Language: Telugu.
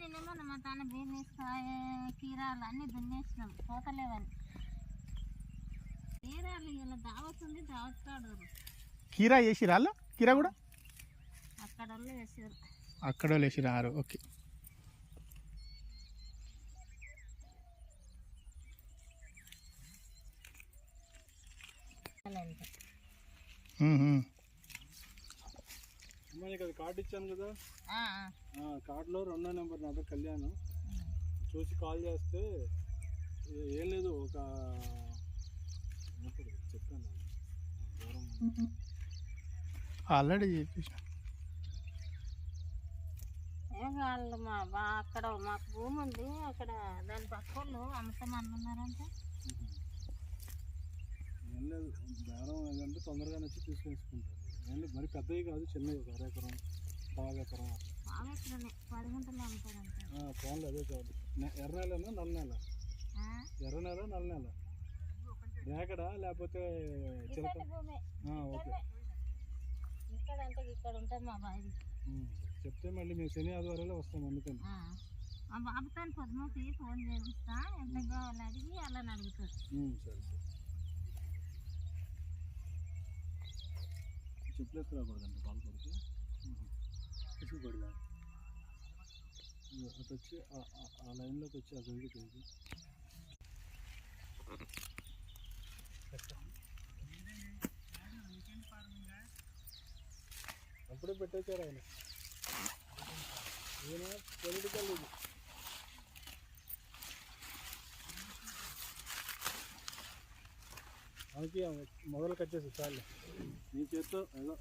నిన్నేమో మా తాను బీరకాయ కీరాలు అన్నీ దున్నేసినాం పోతలేవని. కీరాలు ఇలా దావత్ ఉంది, దావత్ కాడు కీరా వేసిరా అలా కీరా కూడా అక్కడ వాళ్ళు వేసారు, అక్కడ వాళ్ళు వేసిరారు. ఓకే. అది కార్డు ఇచ్చాను కదా, కార్డులో 2వ నెంబర్ నా పేరు కళ్యాణ్. చూసి కాల్ చేస్తే ఏం లేదు, ఒక చెప్పాను ఆల్రెడీ చెప్పేసిన. ఏం కావాలి అక్కడ మాకు భూమి ఉంది, అక్కడ దాని పక్క వాళ్ళు అమ్ముతామన్నారంటే ఏం లేదు. బేరం ఏదంటే తొందరగానే వచ్చి తీసుకొచ్చుకుంటారు. ఏం మరి పెద్దవి కాదు, చిన్నవి, 1 ఎకరం 1.5 ఎకరం. 10 గుంటలు అమ్ముతారంటే ఫోన్లు అదే కాదు. ఎర్ర నెలనా నల్ల నెల? ఎర్ర నెల నల్ల నెల? రేకడా లేకపోతే చిలక? ఓకే. ఇక్కడ అంటే ఇక్కడ ఉంటుంది మా బావి. చెప్తే మళ్ళీ మేము శని ఆదివారాలే వస్తాం, అందుకని. మా బాబుతో పొద్దుమూకి ఫోన్ చేపిస్తా, ఎంత కావాలి అడిగి అలా అడుగుతారు. సరే సరే. చెప్పులు ఎత్తురాకూడదండి పాలు కొడుకు, ఎత్తుకుపడదా? అటు వచ్చి ఆ లైన్లోకి వచ్చి ఆ గదికి తెలిసి అప్పుడే పెట్టేశారు ఆయన. ఈయన పొలిటికల్ ఇది. మనకి మొదలు కట్ చేసి చాలు. నీ చేత్తో ఏదో